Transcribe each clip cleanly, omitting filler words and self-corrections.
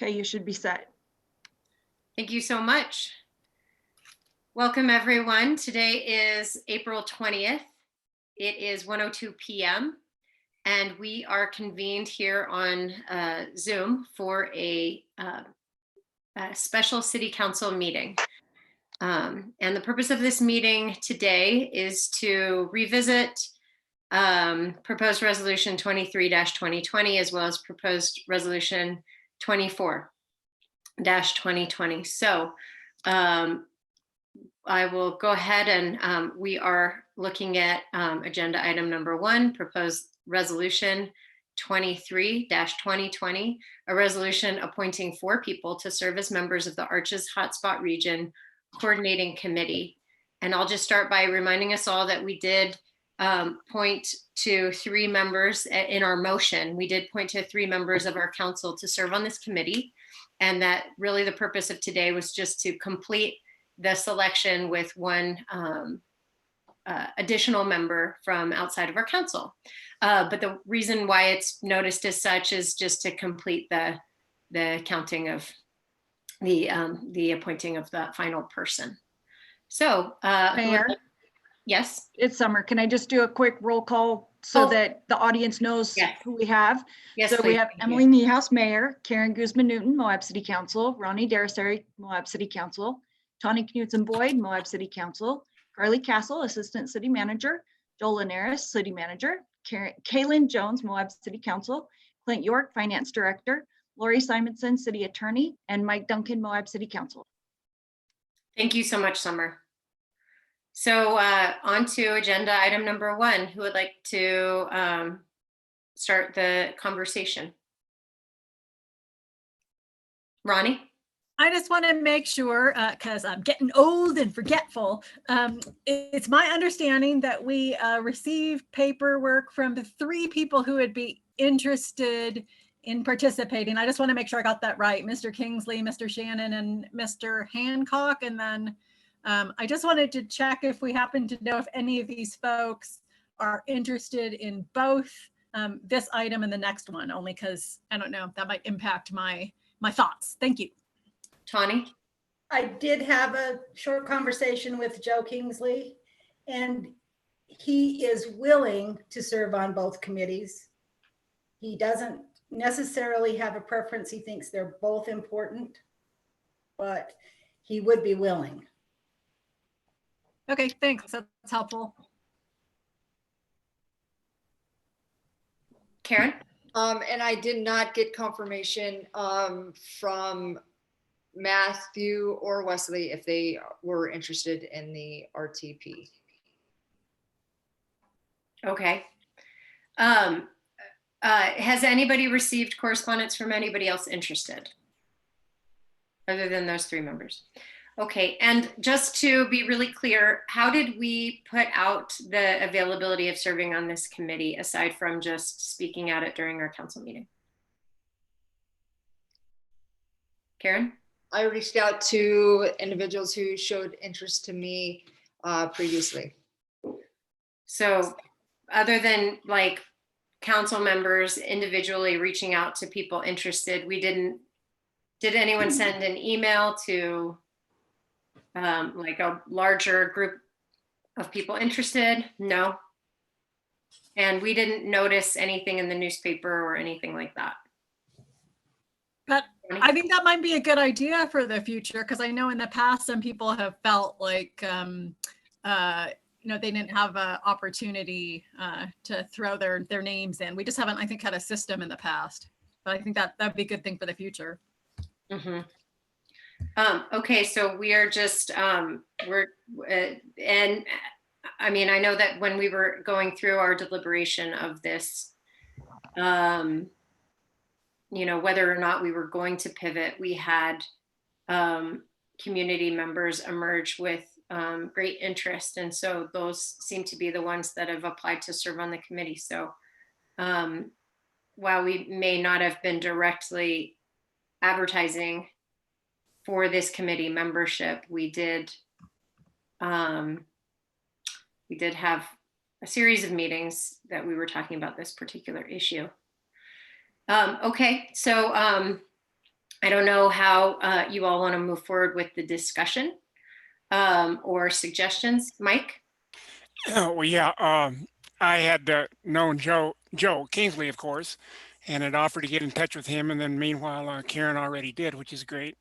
Okay, you should be set. Thank you so much. Welcome, everyone. Today is April 20th. It is 1:02 p.m. and we are convened here on Zoom for a special City Council meeting. And the purpose of this meeting today is to revisit proposed resolution 23-2020 as well as proposed resolution 24-2020. So I will go ahead and we are looking at agenda item number 1, proposed resolution 23-2020, a resolution appointing 4 people to serve as members of the Arches Hotspot Region Coordinating Committee. And I'll just start by reminding us all that we did point to 3 members in our motion. We did point to 3 members of our council to serve on this committee. And that really the purpose of today was just to complete the selection with 1 additional member from outside of our council. But the reason why it's noticed as such is just to complete the counting of the appointing of the final person. So, Mayor? Yes. It's Summer. Can I just do a quick roll call so that the audience knows who we have? Yes, so please. We have Emily Niehaus, Mayor, Karen Guzman-Newton, Moab City Council, Ronnie Darasari, Moab City Council, Tawny Knutson-Boyd, Moab City Council, Carly Castle, Assistant City Manager, Joel Linares, City Manager, Kaylin Jones, Moab City Council, Clint York, Finance Director, Lori Simonson, City Attorney, and Mike Duncan, Moab City Council. Thank you so much, Summer. So on to agenda item number 1. Who would like to start the conversation? Ronnie? I just want to make sure, because I'm getting old and forgetful, it's my understanding that we received paperwork from the 3 people who would be interested in participating. I just want to make sure I got that right. Mr. Kingsley, Mr. Shannon, and Mr. Hancock. And then I just wanted to check if we happen to know if any of these folks are interested in both this item and the next one, only because I don't know, that might impact my thoughts. Thank you. Tawny? I did have a short conversation with Joe Kingsley, and he is willing to serve on both committees. He doesn't necessarily have a preference. He thinks they're both important, but he would be willing. Okay, thanks. That's helpful. Karen? And I did not get confirmation from Matthew or Wesley if they were interested in the RTP. Okay. Has anybody received correspondence from anybody else interested other than those 3 members? Okay, and just to be really clear, how did we put out the availability of serving on this committee aside from just speaking at it during our council meeting? Karen? I reached out to individuals who showed interest to me previously. So other than like council members individually reaching out to people interested, did anyone send an email to like a larger group of people interested? No. And we didn't notice anything in the newspaper or anything like that. But I think that might be a good idea for the future, because I know in the past some people have felt like they didn't have an opportunity to throw their names in. We just haven't, I think, had a system in the past. But I think that'd be a good thing for the future. Mm-hmm. Okay, so we are just and I mean, I know that when we were going through our deliberation of this, whether or not we were going to pivot, we had community members emerge with great interest. And so those seem to be the ones that have applied to serve on the committee. So while we may not have been directly advertising for this committee membership, we did have a series of meetings that we were talking about this particular issue. Okay, so I don't know how you all want to move forward with the discussion or suggestions. Mike? Oh, well, yeah, I had known Joe Kingsley, of course, and had offered to get in touch with him. And then meanwhile, Karen already did, which is great.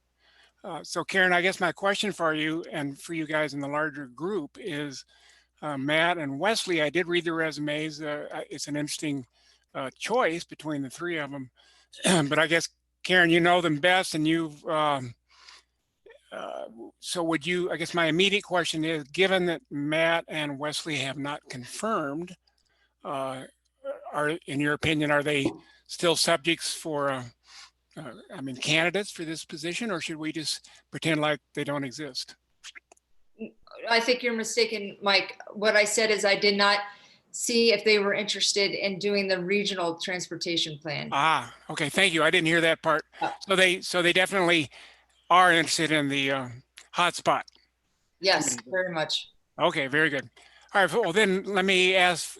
So Karen, I guess my question for you and for you guys in the larger group is, Matt and Wesley, I did read the resumes. It's an interesting choice between the three of them. But I guess, Karen, you know them best, and you've, so would you, I guess my immediate question is, given that Matt and Wesley have not confirmed, in your opinion, are they still subjects for, I mean, candidates for this position, or should we just pretend like they don't exist? I think you're mistaken, Mike. What I said is I did not see if they were interested in doing the regional transportation plan. Ah, okay, thank you. I didn't hear that part. Oh. So they definitely are interested in the hotspot. Yes, very much. Okay, very good. All right, well then let me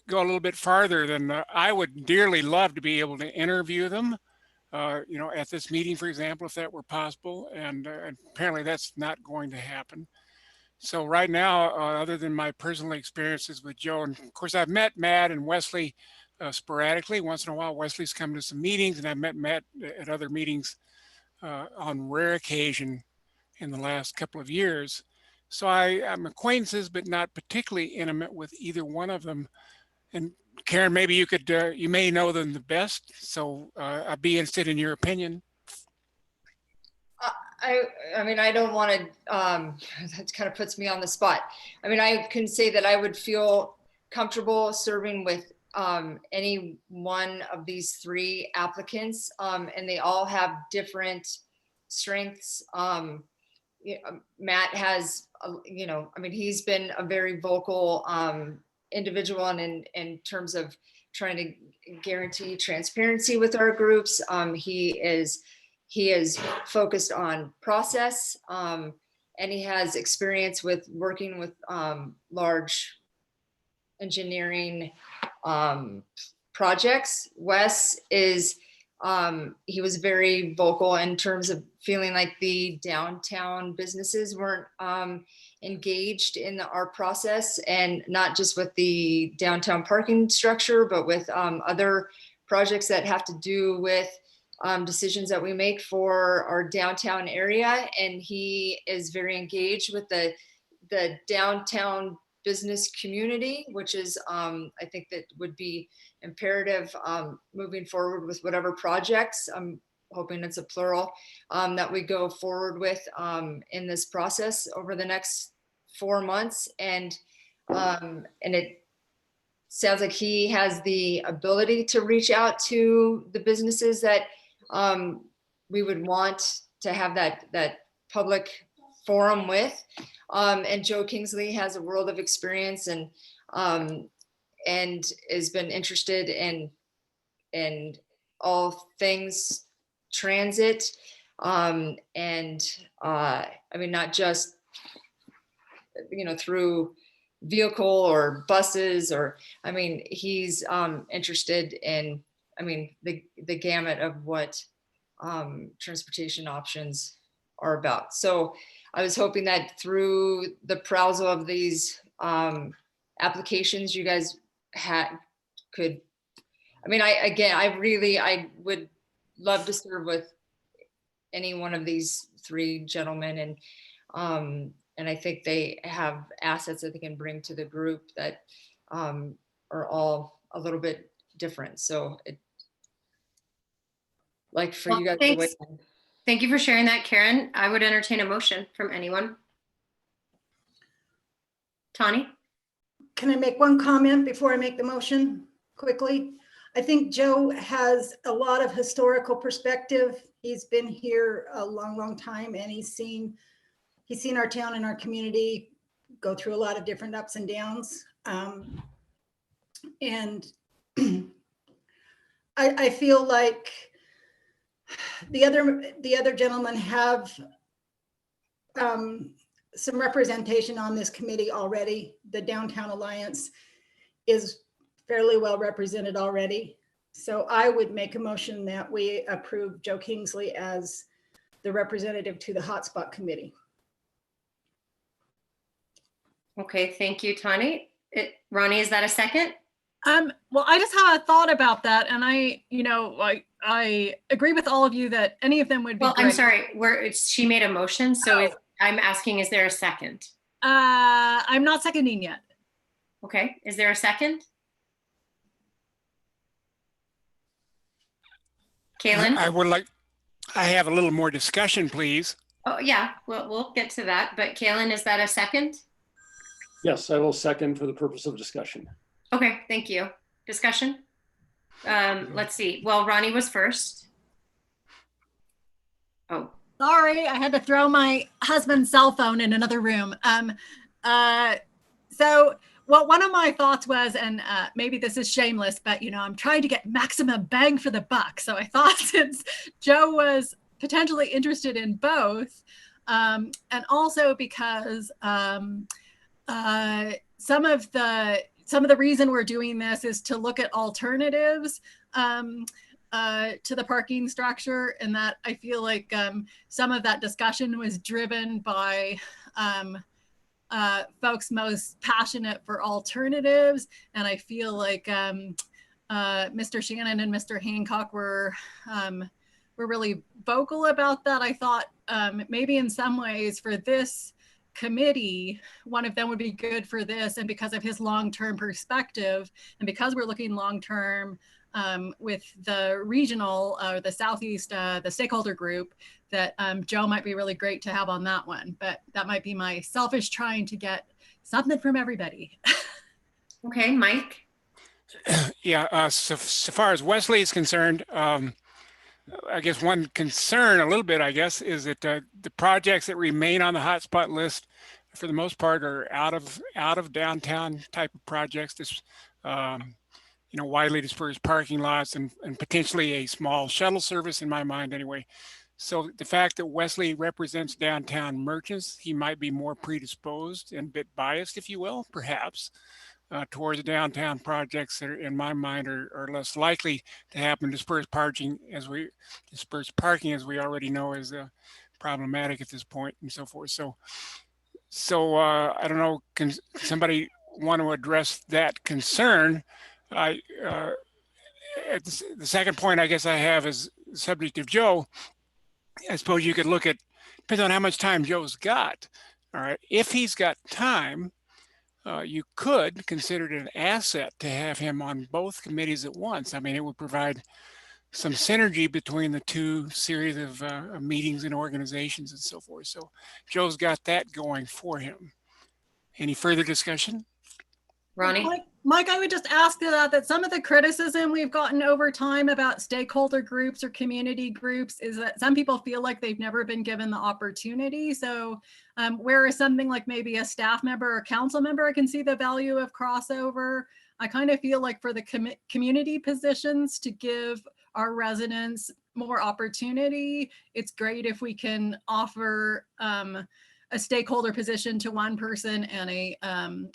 go a little bit farther. Then I would dearly love to be able to interview them, at this meeting, for example, if that were possible. And apparently that's not going to happen. So right now, other than my personal experiences with Joe, and of course I've met Matt and Wesley sporadically. Once in a while, Wesley's come to some meetings, and I've met Matt at other meetings on rare occasion in the last couple of years. So I'm acquaintances, but not particularly intimate with either one of them. And Karen, maybe you could, you may know them the best. So I'd be interested in your opinion. I mean, I don't want to, that kind of puts me on the spot. I mean, I can say that I would feel comfortable serving with any one of these three applicants, and they all have different strengths. Matt has, I mean, he's been a very vocal individual, and in terms of trying to guarantee transparency with our groups. He is focused on process, and he has experience with working with large engineering projects. Wes is, he was very vocal in terms of feeling like the downtown businesses weren't engaged in our process, and not just with the downtown parking structure, but with other projects that have to do with decisions that we make for our downtown area. And he is very engaged with the downtown business community, which is, I think that would be imperative moving forward with whatever projects, I'm hoping it's a plural, that we go forward with in this process over the next 4 months. And it sounds like he has the ability to reach out to the businesses that we would want to have that public forum with. And Joe Kingsley has a world of experience, and has been interested in all things transit. I mean, not just, through vehicle or buses, or, I mean, he's interested in, I mean, the gamut of what transportation options are about. So I was hoping that through the perusal of these applications, you guys could, I mean, I would love to serve with any one of these three gentlemen. And I think they have assets that they can bring to the group that are all a little bit different. So like for you guys to Thanks. Thank you for sharing that, Karen. I would entertain a motion from anyone. Tani? Can I make one comment before I make the motion quickly? I think Joe has a lot of historical perspective. He's been here a long, long time, and he's seen our town and our community go through a lot of different ups and downs. And I feel like the other gentlemen have some representation on this committee already. The Downtown Alliance is fairly well represented already. So I would make a motion that we approve Joe Kingsley as the representative to the hotspot committee. Okay, thank you, Tani. Ronnie, is that a second? Well, I just had a thought about that, and I agree with all of you that any of them would be Well, great. I'm sorry, she made a motion, so I'm asking, is there a second? I'm not seconding yet. Okay, is there a second? Kaylin? I have a little more discussion, please. Oh, yeah, we'll get to that, but Kaylin, is that a second? Yes, I will second for the purpose of discussion. Okay, thank you. Discussion? Let's see. Well, Ronnie was first. Oh, Sorry, I had to throw my husband's cell phone in another room. So one of my thoughts was, and maybe this is shameless, but I'm trying to get maximum bang for the buck. So I thought since Joe was potentially interested in both, and also because some of the reason we're doing this is to look at alternatives to the parking structure, and that I feel like some of that discussion was driven by folks most passionate for alternatives, and I feel like Mr. Shannon and Mr. Hancock were really vocal about that. I thought maybe in some ways for this committee, one of them would be good for this, and because of his long-term perspective, and because we're looking long-term with the regional or the Southeast, the stakeholder group, that Joe might be really great to have on that one. But that might be my selfish trying to get something from everybody. okay, Mike. Yeah, so far as Wesley is concerned, I guess one concern a little bit, I guess, is that the projects that remain on the hotspot list, for the most part, are out of downtown type of projects. This, widely dispersed parking lots and potentially a small shuttle service, in my mind, anyway. So the fact that Wesley represents downtown merchants, he might be more predisposed and a bit biased, if you will, perhaps, towards downtown projects that, in my mind, are less likely to happen. Dispersed parking, as we already know, is problematic at this point, and so forth. So I don't know. Can somebody want to address that concern? The second point I guess I have is the subject of Joe. I suppose you could look at, depends on how much time Joe's got. All right, if he's got time, you could consider it an asset to have him on both committees at once. I mean, it would provide some synergy between the two series of meetings and organizations and so forth. So Joe's got that going for him. Any further discussion? Ronnie? Mike, I would just ask that some of the criticism we've gotten over time about stakeholder groups or community groups is that some people feel like they've never been given the opportunity. So whereas something like maybe a staff member or council member, I can see the value of crossover. I kind of feel like for the community positions, to give our residents more opportunity, it's great if we can offer a stakeholder position to one person and a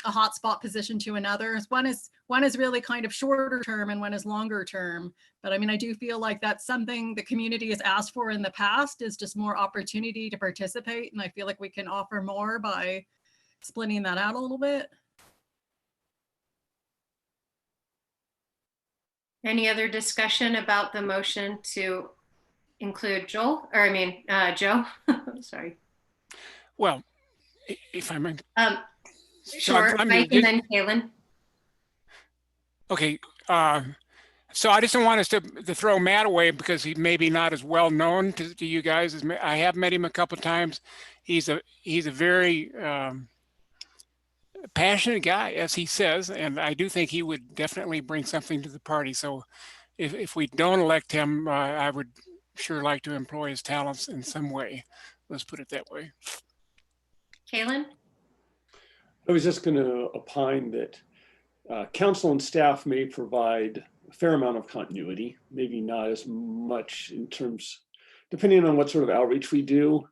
hotspot position to another. One is really kind of shorter term and one is longer term. But I mean, I do feel like that's something the community has asked for in the past, is just more opportunity to participate. And I feel like we can offer more by splitting that out a little bit. Any other discussion about the motion to include Joe? Sorry. Well, if I may. Sure, Mike, and then Kaylin. Okay, so I just don't want us to throw Matt away because he may be not as well known to you guys. I have met him a couple of times. He's a very passionate guy, as he says, and I do think he would definitely bring something to the party. So if we don't elect him, I would sure like to employ his talents in some way. Let's put it that way. Kaylin? I was just going to opine that council and staff may provide a fair amount of continuity, maybe not as much in terms, depending on what sort of outreach we do.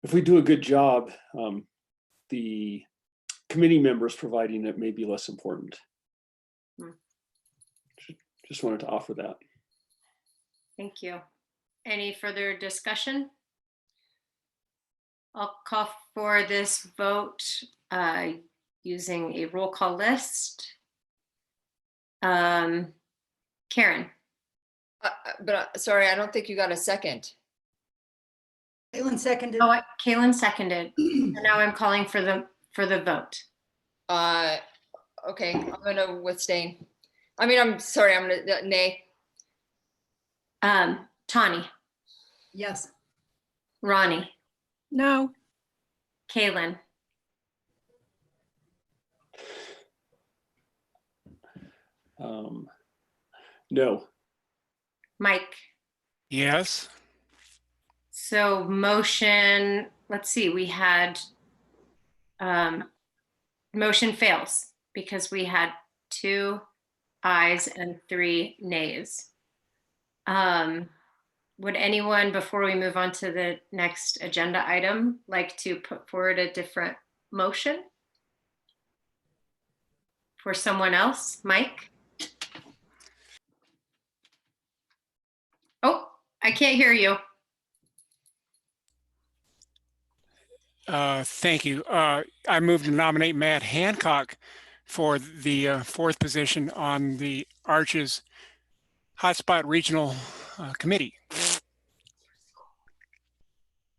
If we do a good job, the committee members providing it may be less important. Just wanted to offer that. Thank you. Any further discussion? I'll call for this vote using a roll call list. Karen, Sorry, I don't think you got a second. Caitlin seconded. oh, Kaylin seconded. And now I'm calling for the vote. Okay, I'm gonna abstain. I mean, I'm sorry, I'm gonna nay. Tawny, Yes. Ronnie, No, Kaylin, No. Mike. Yes. So motion, let's see, we had, motion fails because we had 2 ayes and 3 nays. Would anyone, before we move on to the next agenda item, like to put forward a different motion? For someone else, Mike? Oh, I can't hear you. Thank you. I move to nominate Matt Hancock for the 4th position on the Arches Hotspot Regional Committee.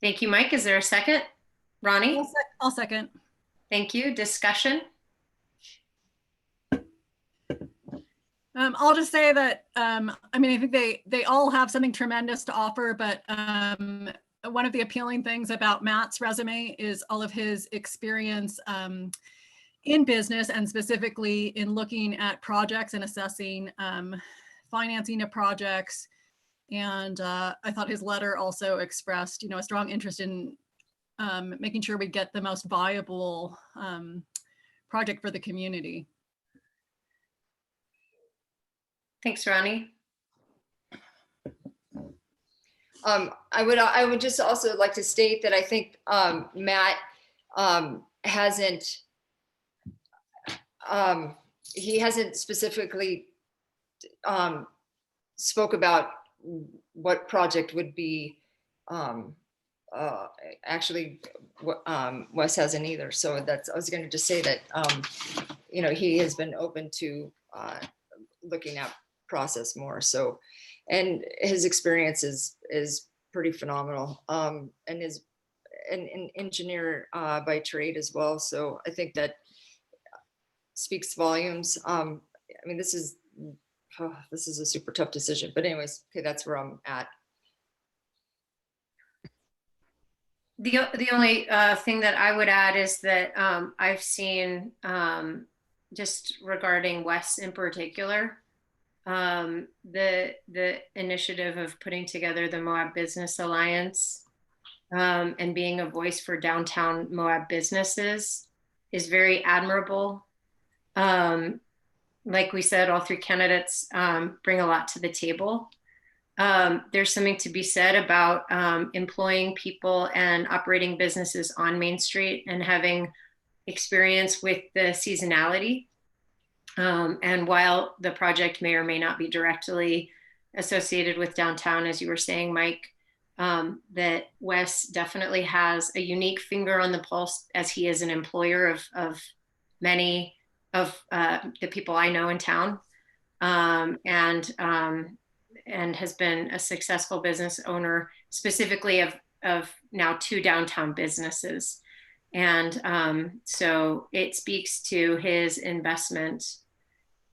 Thank you, Mike. Is there a second? Ronnie? I'll second. Thank you. Discussion? I'll just say that, I mean, I think they all have something tremendous to offer, but one of the appealing things about Matt's resume is all of his experience in business, and specifically in looking at projects and assessing financing of projects. And I thought his letter also expressed, a strong interest in making sure we get the most viable project for the community. Thanks, Ronnie. I would just also like to state that I think Matt hasn't specifically spoke about what project would be actually what Wes hasn't either. So I was going to just say that he has been open to looking at process more. So, and his experience is pretty phenomenal, and is an engineer by trade as well. So I think that speaks volumes. I mean, this is a super tough decision, but anyways, okay, that's where I'm at. The only thing that I would add is that I've seen, just regarding Wes in particular, the initiative of putting together the Moab Business Alliance and being a voice for downtown Moab businesses is very admirable. Like we said, all 3 candidates bring a lot to the table. There's something to be said about employing people and operating businesses on Main Street and having experience with the seasonality. And while the project may or may not be directly associated with downtown, as you were saying, Mike, that Wes definitely has a unique finger on the pulse, as he is an employer of many of the people I know in town, and has been a successful business owner, specifically of now 2 downtown businesses. And so it speaks to his investment,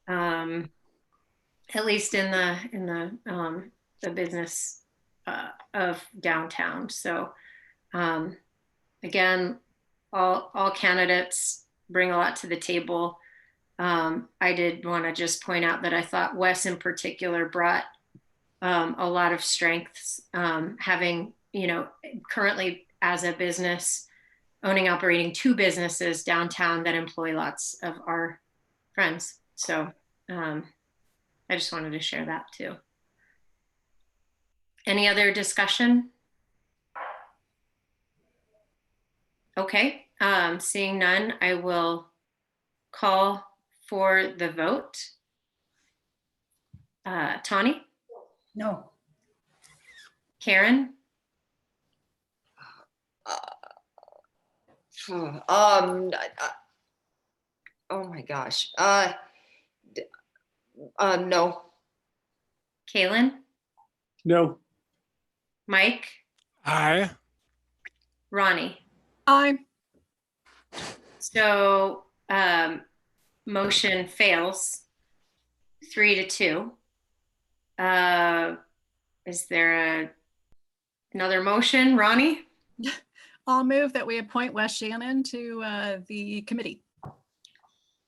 at least in the business of downtown. So again, all candidates bring a lot to the table. I did want to just point out that I thought Wes in particular brought a lot of strengths, having, currently as a business, operating 2 businesses downtown that employ lots of our friends. So I just wanted to share that too. Any other discussion? Okay, seeing none, I will call for the vote. Tawny? No. Karen, Oh my gosh. No. Kaylin, No. Mike, Aye. Ronnie. I, So motion fails 3-2. Is there another motion, Ronnie? I'll move that we appoint Wes Shannon to the committee.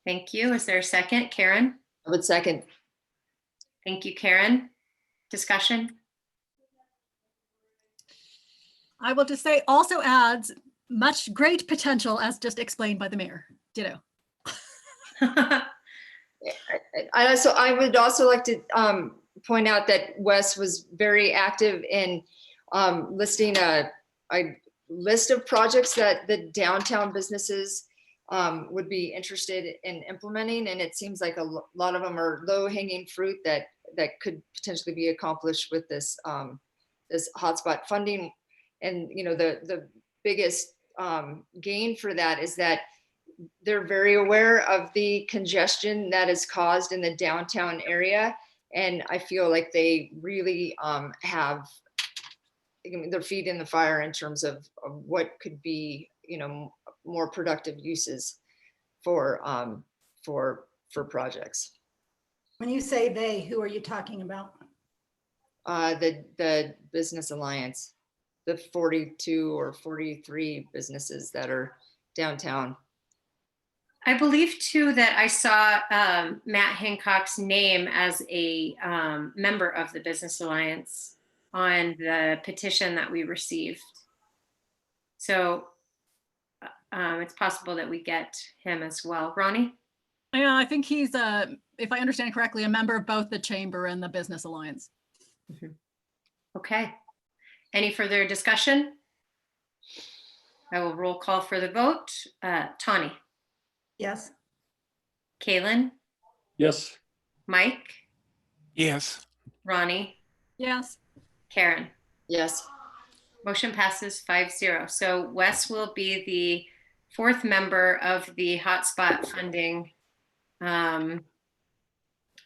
Thank you. Is there a second? Karen? I would second. Thank you, Karen. Discussion? I will just say also adds much great potential as just explained by the mayor. Ditto. I would also like to point out that Wes was very active in listing a list of projects that the downtown businesses would be interested in implementing, and it seems like a lot of them are low-hanging fruit that could potentially be accomplished with this this hotspot funding. And you know, the biggest gain for that is that they're very aware of the congestion that is caused in the downtown area, and I feel like they really have their feet in the fire in terms of what could be, you know, more productive uses for projects. When you say they, who are you talking about? The Business Alliance, the 42 or 43 businesses that are downtown. I believe too that I saw Matt Hancock's name as a member of the Business Alliance on the petition that we received. So it's possible that we get him as well. Ronnie? Yeah, I think he's, if I understand correctly, a member of both the Chamber and the Business Alliance. Okay. Any further discussion? I will roll call for the vote. Tawny? Yes. Kaylin? Yes. Mike? Yes. Ronnie? Yes. Karen? Yes. Motion passes 5-0. So Wes will be the fourth member of the hotspot funding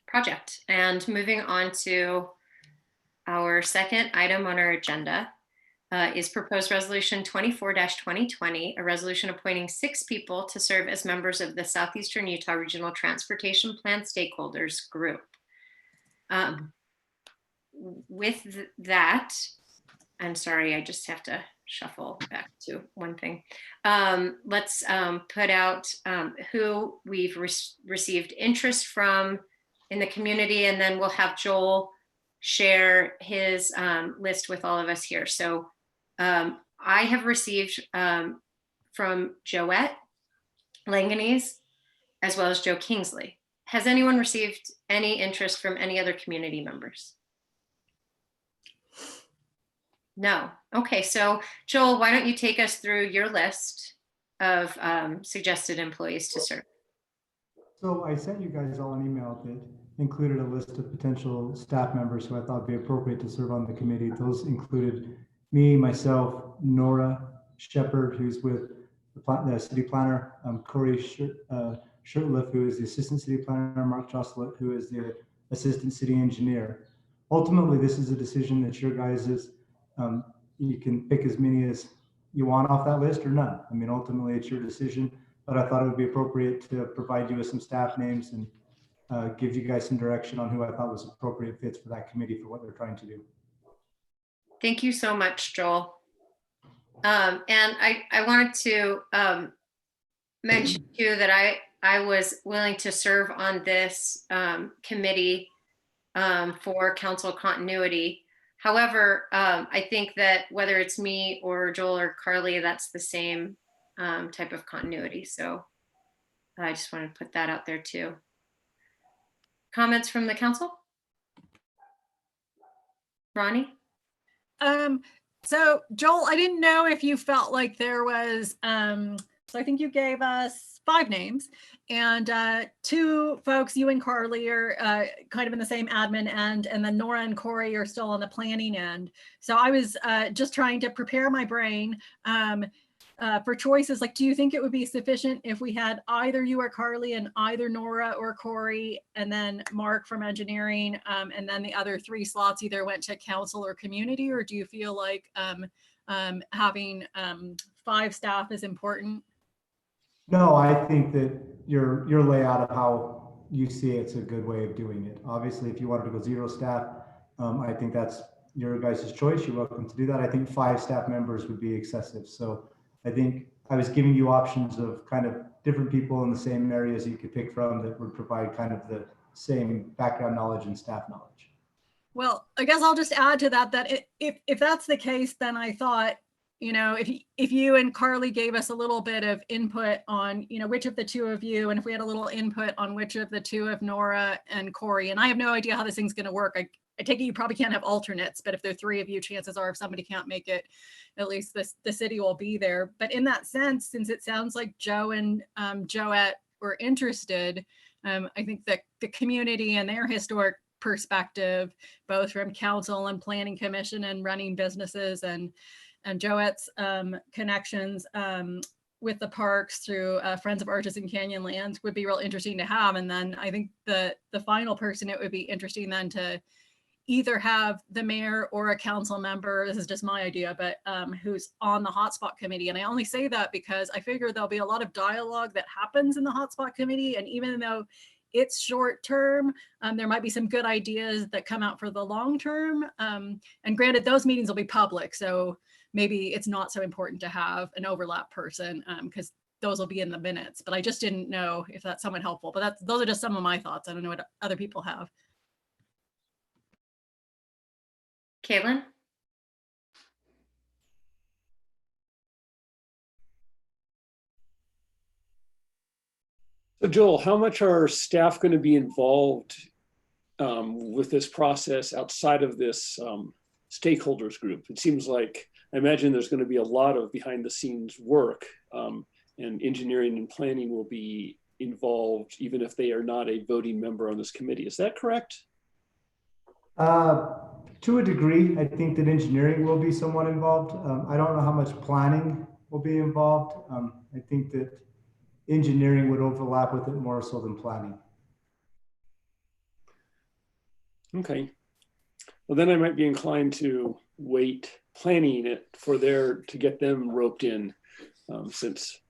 project. And moving on to our second item on our agenda is proposed resolution 24-2020, a resolution appointing 6 people to serve as members of the Southeastern Utah Regional Transportation Plan Stakeholders Group. With that, I'm sorry, I just have to shuffle back to one thing. Let's put out who we've received interest from in the community, and then we'll have Joel share his list with all of us here. So I have received from Joette Langanese as well as Joe Kingsley. Has anyone received any interest from any other community members? No. Okay, so Joel, why don't you take us through your list of suggested employees to serve? So I sent you guys all an email that included a list of potential staff members who I thought would be appropriate to serve on the committee. Those included me, myself, Nora Shepard, who's with the city planner, Corey Shirtliff, who is the assistant city planner, Mark Josselett, who is the assistant city engineer. Ultimately, this is a decision that your guys is, you can pick as many as you want off that list or none. I mean, ultimately it's your decision, but I thought it would be appropriate to provide you with some staff names and give you guys some direction on who I thought was appropriate fits for that committee for what they're trying to do. Thank you so much, Joel. And I wanted to mention too that I was willing to serve on this committee for council continuity. However, I think that whether it's me or Joel or Carly, that's the same type of continuity. So I just want to put that out there too. Comments from the council? Ronnie? So Joel, I didn't know if you felt like there was So I think you gave us 5 names, and 2 folks, you and Carly, are kind of in the same admin end, and then Nora and Corey are still on the planning end. So I was just trying to prepare my brain for choices. Like, do you think it would be sufficient if we had either you or Carly and either Nora or Corey, and then Mark from engineering, and then the other 3 slots either went to council or community? Or do you feel like having 5 staff is important? No, I think that your layout of how you see it's a good way of doing it. Obviously, if you wanted to go 0 staff, I think that's your guys' choice. You're welcome to do that. I think 5 staff members would be excessive. So I think I was giving you options of kind of different people in the same areas you could pick from that would provide kind of the same background knowledge and staff knowledge. Well, I guess I'll just add to that, that if that's the case, then I thought, you know, if you and Carly gave us a little bit of input on, you know, which of the 2 of you, and if we had a little input on which of the 2 of Nora and Corey, and I have no idea how this thing's going to work. I take it you probably can't have alternates, but if there are 3 of you, chances are if somebody can't make it, at least the city will be there. But in that sense, since it sounds like Joe and Joette were interested, I think that the community and their historic perspective, both from council and planning commission and running businesses, and Joette's connections with the parks through Friends of Arches and Canyonlands would be real interesting to have. And then I think the final person, it would be interesting then to either have the mayor or a council member, this is just my idea, but who's on the hotspot committee. And I only say that because I figure there'll be a lot of dialogue that happens in the hotspot committee. And even though it's short term, there might be some good ideas that come out for the long term. And granted, those meetings will be public, so maybe it's not so important to have an overlap person, because those will be in the minutes. But I just didn't know if that's somewhat helpful. But those are just some of my thoughts. I don't know what other people have. Caitlin? So Joel, how much are staff going to be involved with this process outside of this stakeholders group? It seems like, I imagine there's going to be a lot of behind the scenes work, and engineering and planning will be involved even if they are not a voting member on this committee. Is that correct? To a degree, I think that engineering will be somewhat involved. I don't know how much planning will be involved. I think that engineering would overlap with it more so than planning. Okay. Well, then I might be inclined to wait planning it to get them roped in, since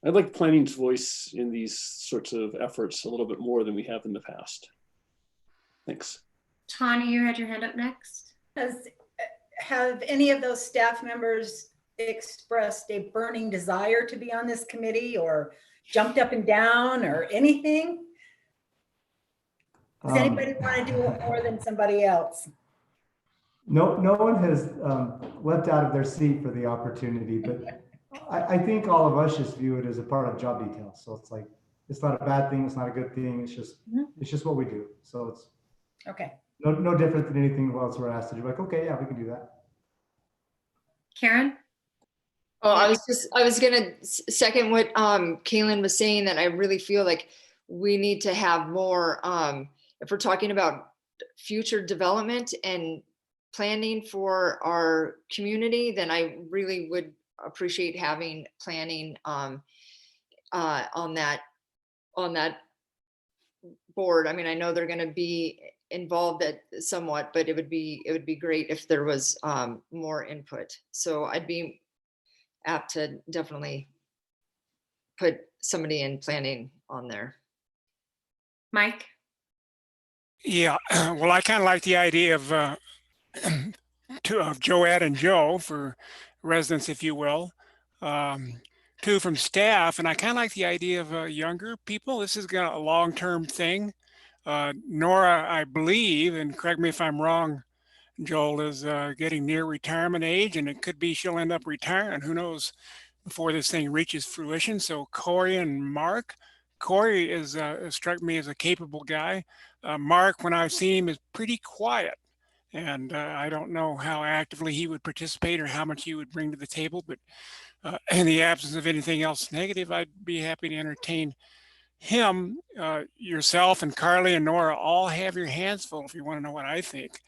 I'd like planning's voice in these sorts of efforts a little bit more than we have in the past. Thanks. Tawny, you had your hand up next. Have any of those staff members expressed a burning desire to be on this committee, or jumped up and down, or anything? Does anybody want to do it more than somebody else? No one has leapt out of their seat for the opportunity, but I think all of us just view it as a part of job details. So it's like, it's not a bad thing, it's not a good thing, it's just what we do. So it's okay. No different than anything else we're asked to do. Like, okay, yeah, we can do that. Karen? Oh, I was gonna second what Kaylin was saying, that I really feel like we need to have more, if we're talking about future development and planning for our community, then I really would appreciate having planning on that board. I mean, I know they're going to be involved somewhat, but it would be great if there was more input. So I'd be apt to definitely put somebody in planning on there. Mike? Yeah, well, I kind of like the idea of Joette and Joe for residents, if you will. 2 from staff, and I kind of like the idea of younger people. This is a long-term thing. Nora, I believe, and correct me if I'm wrong, Joel, is getting near retirement age, and it could be she'll end up retiring. Who knows, before this thing reaches fruition. So Corey and Mark. Corey struck me as a capable guy. Mark, when I've seen him, is pretty quiet, And I don't know how actively he would participate or how much he would bring to the table, but in the absence of anything else negative, I'd be happy to entertain him. Yourself and Carly and Nora all have your hands full if you want to know what I think.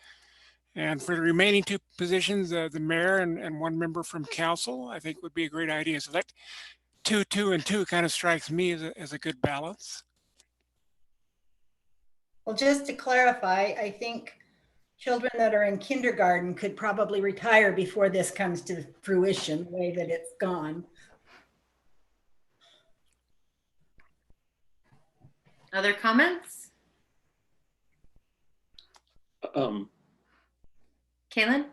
And for the remaining two positions, the mayor and one member from council, I think would be a great idea. So that 2, 2, and 2 kind of strikes me as a good balance. Well, just to clarify, I think children that are in kindergarten could probably retire before this comes to fruition, the way that it's gone. Other comments? Kaylin?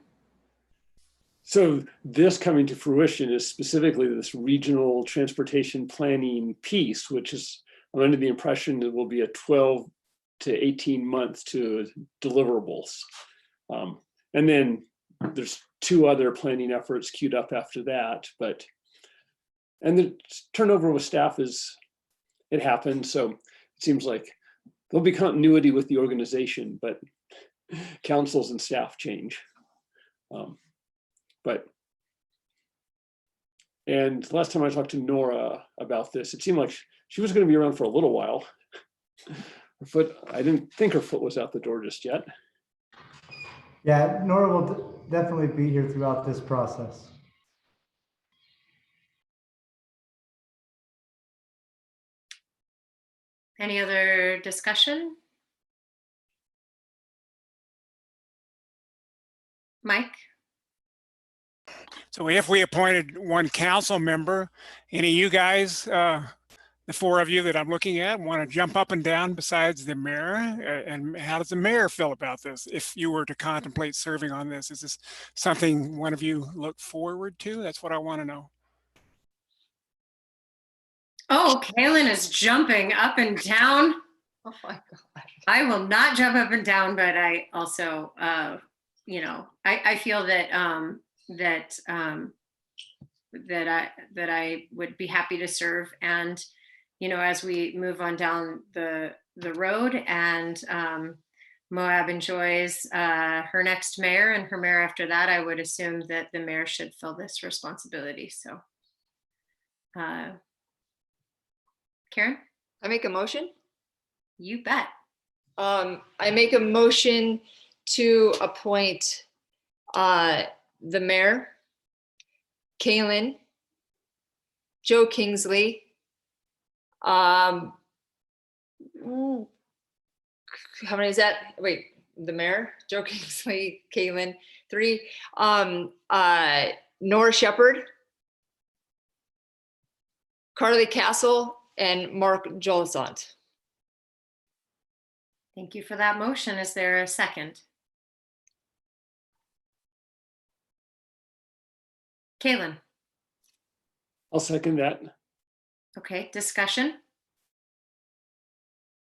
So this coming to fruition is specifically this regional transportation planning piece, which is, I'm under the impression it will be a 12 to 18 months to deliverables. And then there's 2 other planning efforts queued up after that, and the turnover with staff it happened. So it seems like there'll be continuity with the organization, but councils and staff change. And last time I talked to Nora about this, it seemed like she was going to be around for a little while. I didn't think her foot was out the door just yet. Yeah, Nora will definitely be here throughout this process. Any other discussion? Mike? So if we appointed one council member, any of you guys, the 4 of you that I'm looking at, want to jump up and down besides the mayor? And how does the mayor feel about this? If you were to contemplate serving on this, is this something one of you look forward to? That's what I want to know. Oh, Kaylin is jumping up and down. Oh my God. I will not jump up and down, but I also, I feel that that I would be happy to serve. And, as we move on down the road and Moab enjoys her next mayor and her mayor after that, I would assume that the mayor should fill this responsibility. So, Karen? I make a motion. You bet. I make a motion to appoint the mayor, Kaylin, Joe Kingsley, how many is that? Wait, the mayor, Joe Kingsley, Kaylin, 3, Nora Shepherd, Carly Castle, and Mark Jolisant. Thank you for that motion. Is there a second? Kaylin? I'll second that. Okay, discussion?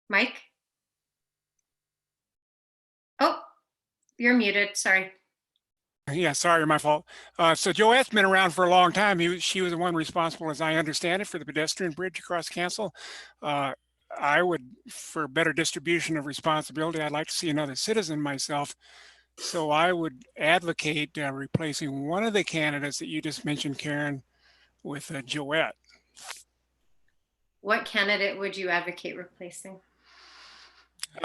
Mike? Oh, you're muted, sorry. Yeah, sorry, my fault. So Joette's been around for a long time. She was the one responsible, as I understand it, for the pedestrian bridge across council. I would, for better distribution of responsibility, I'd like to see another citizen myself. So I would advocate replacing one of the candidates that you just mentioned, Karen, with Joette. What candidate would you advocate replacing?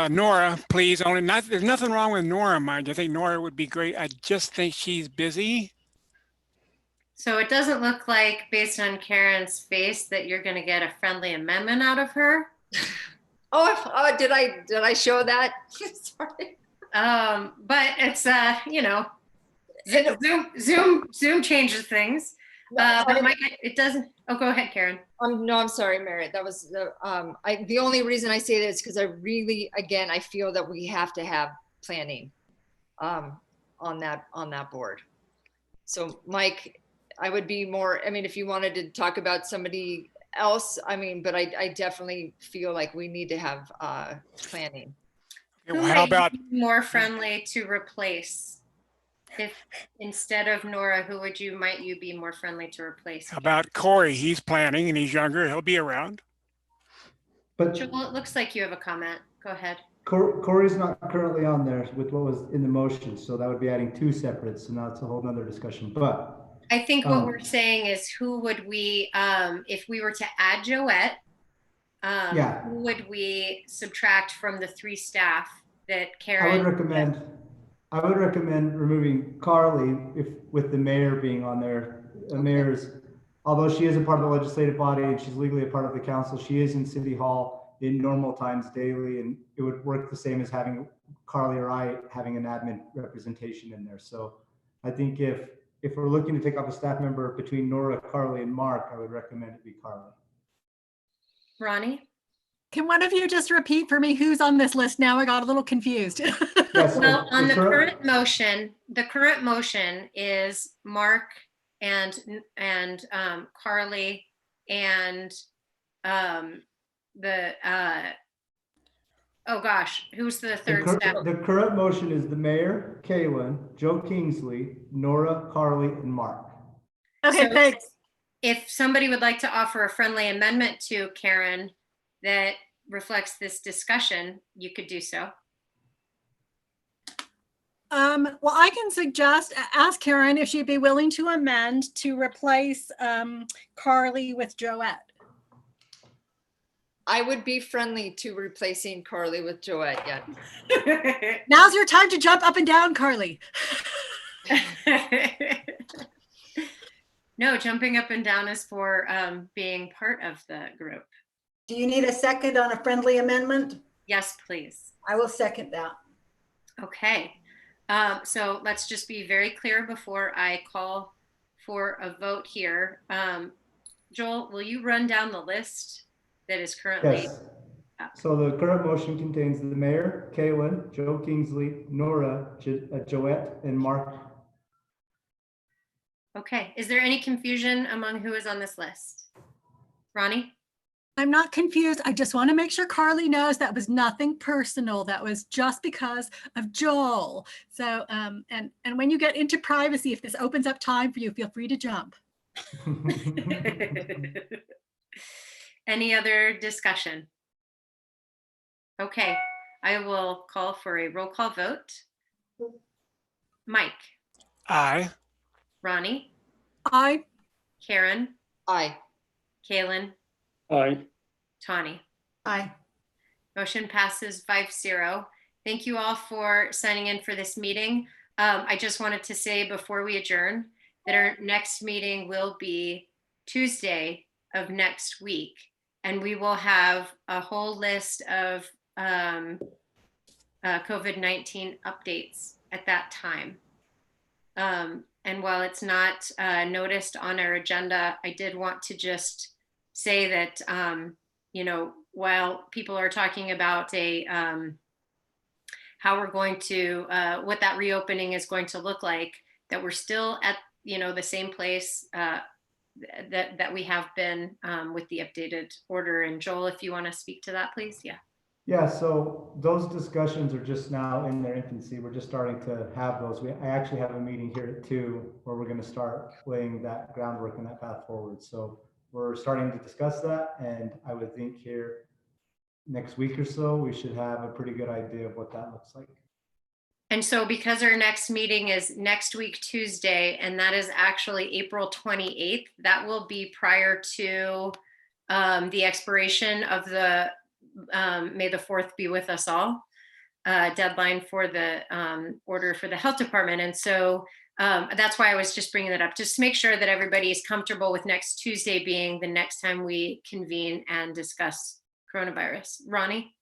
Nora, please. There's nothing wrong with Nora, mind you. I think Nora would be great. I just think she's busy. So it doesn't look like, based on Karen's face, that you're going to get a friendly amendment out of her. Oh, did I show that? Sorry. But it's Zoom changes things. But Mike, it doesn't. Oh, go ahead, Karen. No, I'm sorry, Merritt. That was the only reason I say that is because I really, again, I feel that we have to have planning on that board. So Mike, I would be more, if you wanted to talk about somebody else, but I definitely feel like we need to have planning. Okay, well, how about more friendly to replace? If instead of Nora, who might you be more friendly to replace? How about Corey? He's planning and he's younger. He'll be around. But Joel, it looks like you have a comment. Go ahead. Corey's not currently on there with what was in the motion, so that would be adding two separates. So now it's a whole nother discussion, but. I think what we're saying is who would we, if we were to add Joette, Yeah. who would we subtract from the 3 staff that I Karen? would recommend removing Carly with the mayor being on there. The mayor's, although she is a part of the legislative body and she's legally a part of the council, she is in City Hall in normal times daily, and it would work the same as having Carly or I having an admin representation in there. So I think if we're looking to take off a staff member between Nora, Carly, and Mark, I would recommend it be Carly. Ronnie? Can one of you just repeat for me who's on this list now? I got a little confused. Yes, Well, on the current motion is Mark and Carly and oh gosh, who's the third staff? The current motion is the mayor, Kaylin, Joe Kingsley, Nora, Carly, and Mark. Okay, So thanks. If somebody would like to offer a friendly amendment to Karen that reflects this discussion, you could do so. Well, I can suggest, ask Karen if she'd be willing to amend to replace Carly with Joette. I would be friendly to replacing Carly with Joette, yeah. Now's your time to jump up and down, Carly. No, jumping up and down is for being part of the group. Do you need a second on a friendly amendment? Yes, please. I will second that. Okay. So let's just be very clear before I call for a vote here. Joel, will you run down the list that is currently? Yes. So the current motion contains the mayor, Kaylin, Joe Kingsley, Nora, Joette, and Mark. Okay. Is there any confusion among who is on this list? Ronnie? I'm not confused. I just want to make sure Carly knows that was nothing personal. That was just because of Joel. So, and when you get into privacy, if this opens up time for you, feel free to jump. Any other discussion? Okay, I will call for a roll call vote. Mike? Aye. Ronnie? Aye. Karen? Aye. Kaylin? Aye. Tawny? Aye. Motion passes 5-0. Thank you all for signing in for this meeting. I just wanted to say before we adjourn that our next meeting will be Tuesday of next week, and we will have a whole list of COVID-19 updates at that time. And while it's not noticed on our agenda, I did want to just say that, you know, while people are talking about how we're going to, what that reopening is going to look like, that we're still at, you know, the same place that we have been with the updated order. And Joel, if you want to speak to that, please. Yeah. Yeah, so those discussions are just now in their infancy. We're just starting to have those. I actually have a meeting here at 2 where we're going to start laying that groundwork and that path forward. So we're starting to discuss that, and I would think here next week or so, we should have a pretty good idea of what that looks like. And so because our next meeting is next week, Tuesday, and that is actually April 28th, that will be prior to the expiration of the May the 4th be with us all deadline for the order for the health department. And so that's why I was just bringing that up, just to make sure that everybody is comfortable with next Tuesday being the next time we convene and discuss coronavirus. Ronnie?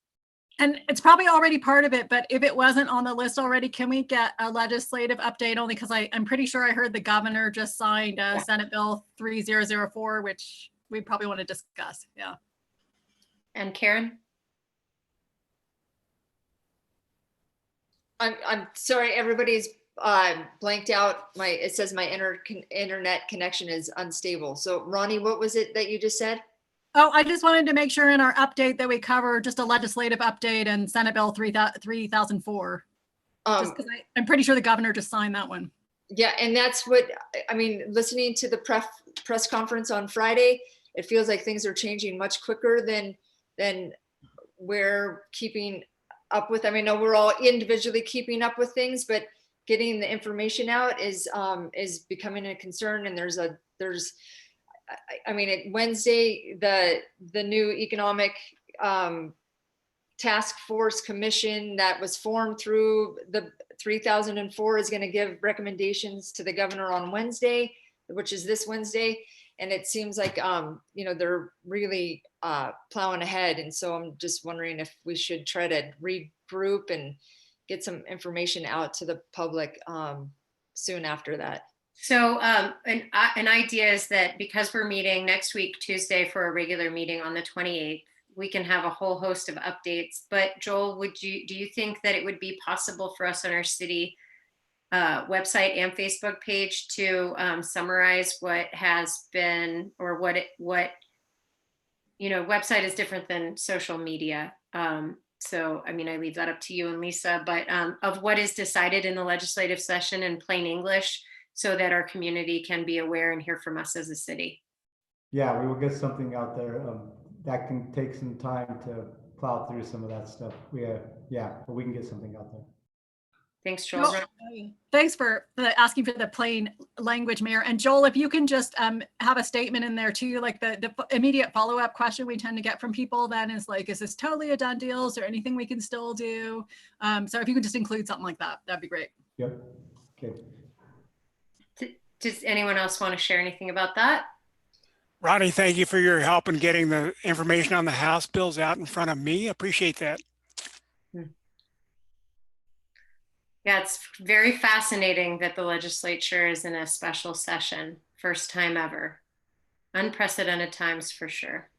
And it's probably already part of it, but if it wasn't on the list already, can we get a legislative update? Only because I'm pretty sure I heard the governor just signed Senate Bill 3004, which we probably want to discuss. Yeah. And Karen? I'm sorry, everybody's blanked out. It says my internet connection is unstable. So Ronnie, what was it that you just said? Oh, I just wanted to make sure in our update that we cover just a legislative update and Senate Bill 3004. Just because I'm pretty sure the governor just signed that one. Yeah, and that's what, I mean, listening to the press conference on Friday, it feels like things are changing much quicker than we're keeping up with. I mean, I know we're all individually keeping up with things, but getting the information out is becoming a concern. And I mean, Wednesday, the new economic task force commission that was formed through the 3004 is going to give recommendations to the governor on Wednesday, which is this Wednesday. And it seems like, they're really plowing ahead. And so I'm just wondering if we should try to regroup and get some information out to the public soon after that. So an idea is that because we're meeting next week, Tuesday, for a regular meeting on the 28th, we can have a whole host of updates. But Joel, do you think that it would be possible for us on our city website and Facebook page to summarize what has been, or website is different than social media. So, I mean, I leave that up to you and Lisa, but of what is decided in the legislative session in plain English, so that our community can be aware and hear from us as a city. Yeah, we will get something out there. That can take some time to plow through some of that stuff. But we can get something out there. Thanks, Joel. Thanks for asking for the plain language, Mayor. And Joel, if you can just have a statement in there too, like the immediate follow-up question we tend to get from people then is like, is this totally a done deal? Is there anything we can still do? So if you could just include something like that, that'd be great. Yep. Okay. Does anyone else want to share anything about that? Ronnie, thank you for your help in getting the information on the House bills out in front of me. Appreciate that. Yeah, it's very fascinating that the legislature is in a special session, first time ever. Unprecedented times for sure.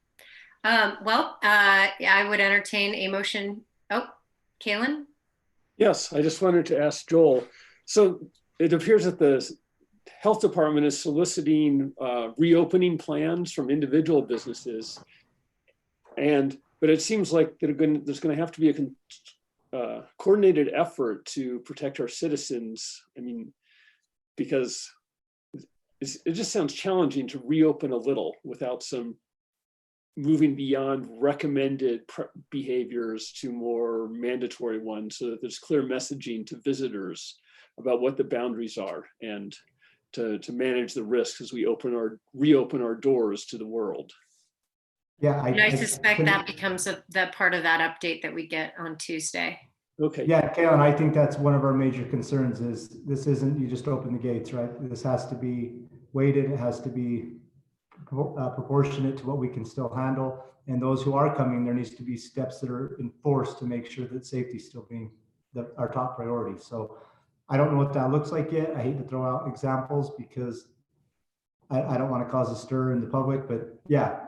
I would entertain a motion. Oh, Kalen? Yes, I just wanted to ask Joel. So it appears that the health department is soliciting reopening plans from individual businesses. But it seems like there's going to have to be a coordinated effort to protect our citizens. I mean, because it just sounds challenging to reopen a little without some moving beyond recommended behaviors to more mandatory ones, so that there's clear messaging to visitors about what the boundaries are, and to manage the risks as we reopen our doors to the world. Yeah, I suspect that becomes that part of that update that we get on Tuesday. Okay. Yeah, Kalen, I think that's one of our major concerns. Is this isn't, you just open the gates, right? This has to be weighted. It has to be proportionate to what we can still handle. And those who are coming, there needs to be steps that are enforced to make sure that safety is still being our top priority. So I don't know what that looks like yet. I hate to throw out examples because I don't want to cause a stir in the public, but yeah,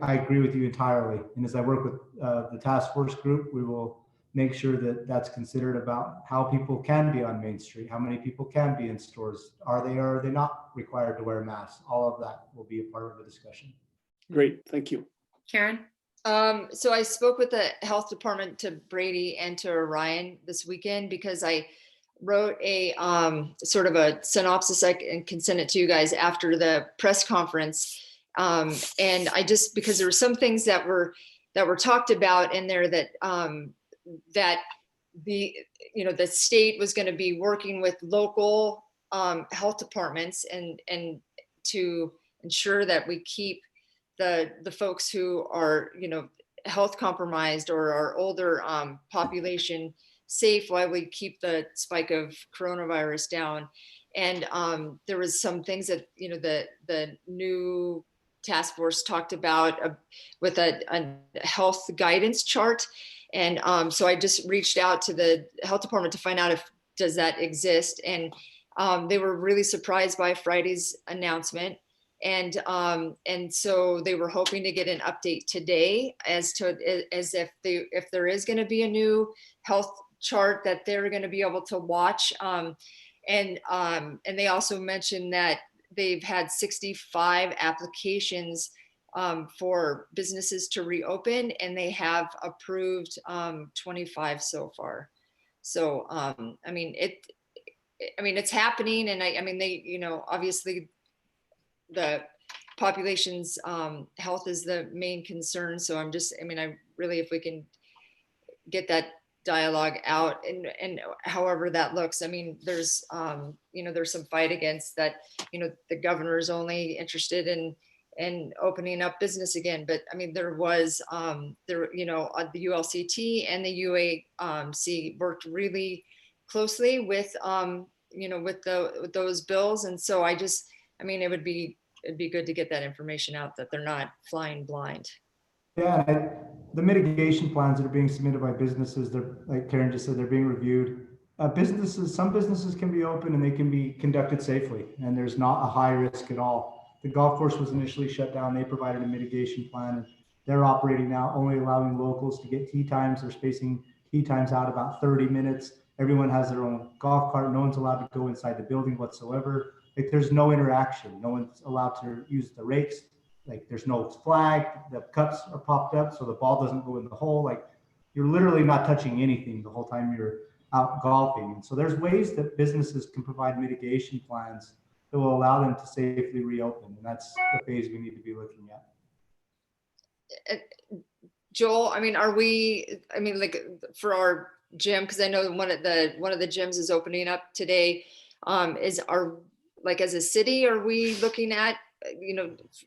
I agree with you entirely. And as I work with the task force group, we will make sure that that's considered about how people can be on Main Street, how many people can be in stores. Are they not required to wear masks? All of that will be a part of the discussion. Great, thank you. Karen? So I spoke with the health department, to Brady and to Ryan this weekend, because I wrote a sort of a synopsis. I can send it to you guys after the press conference. And I just, because there were some things that were talked about in there that that the state was going to be working with local health departments and to ensure that we keep the folks who are health compromised or our older population safe while we keep the spike of coronavirus down. And there was some things that the new task force talked about with a health guidance chart. And so I just reached out to the health department to find out does that exist. And they were really surprised by Friday's announcement. And so they were hoping to get an update today as if there is going to be a new health chart that they're going to be able to watch. And they also mentioned that they've had 65 applications for businesses to reopen, and they have approved 25 so far. So it's happening, and they obviously the population's health is the main concern. So I really, if we can get that dialogue out, and however that looks. I mean, there's there's some fight against that. The governor is only interested in opening up business again, but I mean, there was the ULCT and the UAC worked really closely with with those bills, and so it would be good to get that information out, that they're not flying blind. Yeah, the mitigation plans that are being submitted by businesses, they're, like Karen just said, they're being reviewed. Some businesses can be open and they can be conducted safely, and there's not a high risk at all. The golf course was initially shut down. They provided a mitigation plan, and they're operating now, only allowing locals to get tee times. They're spacing tee times out about 30 minutes. Everyone has their own golf cart. No one's allowed to go inside the building whatsoever. Like, there's no interaction. No one's allowed to use the rakes. Like, there's no flag, the cups are popped up so the ball doesn't go in the hole. Like, you're literally not touching anything the whole time you're out golfing. And so there's ways that businesses can provide mitigation plans that will allow them to safely reopen. And that's the phase we need to be looking at. Joel, like for our gym, because I know one of the gyms is opening up today, as a city, are we looking at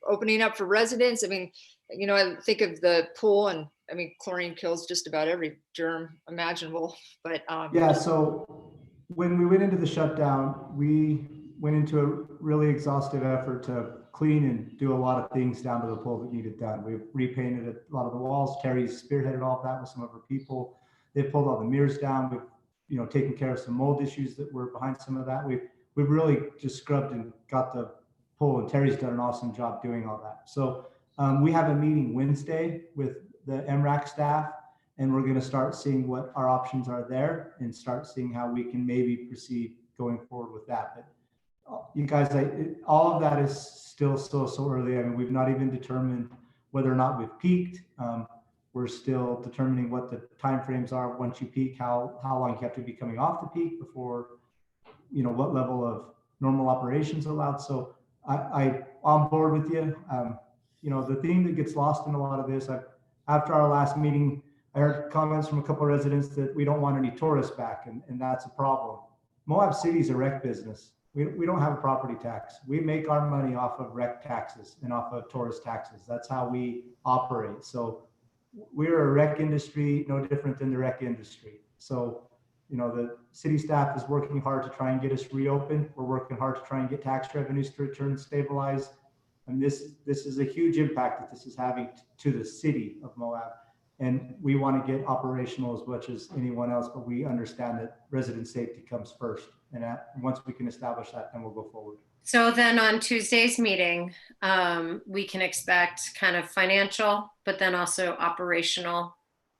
opening up for residents? I mean, I think of the pool, and I mean, chlorine kills just about every germ imaginable, but yeah, so when we went into the shutdown, we went into a really exhaustive effort to clean and do a lot of things down to the pool that needed done. We've repainted a lot of the walls. Terry's spearheaded all of that with some of her people. They've pulled all the mirrors down. We've taken care of some mold issues that were behind some of that. We've really just scrubbed and got the pool, and Terry's done an awesome job doing all that. So we have a meeting Wednesday with the MRAC staff, and we're going to start seeing what our options are there and start seeing how we can maybe proceed going forward with that. But you guys, all of that is still so early. I mean, we've not even determined whether or not we've peaked. We're still determining what the timeframes are once you peak, how long you have to be coming off the peak before, what level of normal operations are allowed. So I'm on board with you. The thing that gets lost in a lot of this, after our last meeting, I heard comments from a couple of residents that we don't want any tourists back, and that's a problem. Moab City is a rec business. We don't have a property tax. We make our money off of rec taxes and off of tourist taxes. That's how we operate. So we're a rec industry, no different than the rec industry. So, the city staff is working hard to try and get us reopened. We're working hard to try and get tax revenues to return stabilized. And this is a huge impact that this is having to the city of Moab. And we want to get operational as much as anyone else, but we understand that resident safety comes first. And once we can establish that, then we'll go forward. So then on Tuesday's meeting, we can expect kind of financial, but then also operational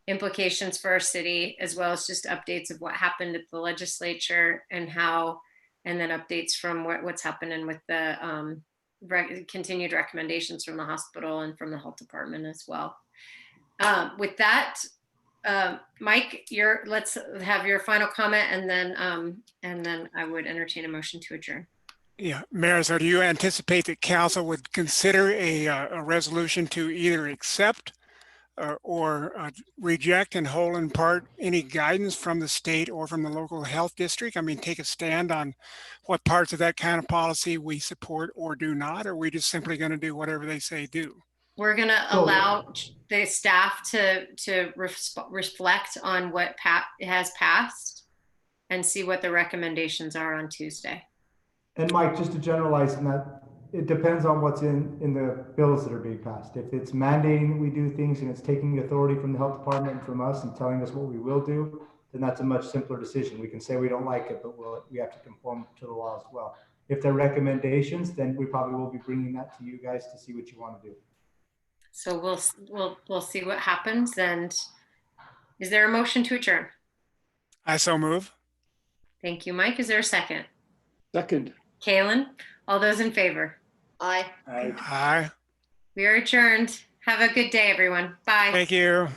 implications for our city, as well as just updates of what happened at the legislature and then updates from what's happening with the continued recommendations from the hospital and from the health department as well. With that, Mike, let's have your final comment, and then I would entertain a motion to adjourn. Yeah, Maris, do you anticipate that council would consider a resolution to either accept or reject in whole and part any guidance from the state or from the local health district? I mean, take a stand on what parts of that kind of policy we support or do not, or are we just simply going to do whatever they say do? We're going to allow the staff to reflect on what has passed and see what the recommendations are on Tuesday. And Mike, just to generalize in that, it depends on what's in the bills that are being passed. If it's mandating we do things and it's taking authority from the health department and from us and telling us what we will do, then that's a much simpler decision. We can say we don't like it, but we have to conform to the law as well. If they're recommendations, then we probably will be bringing that to you guys to see what you want to do. So we'll see what happens. And is there a motion to adjourn? I so move. Thank you, Mike. Is there a second? Second. Kaylin, all those in favor? Aye. Aye. We are adjourned. Have a good day, everyone. Bye. Thank you.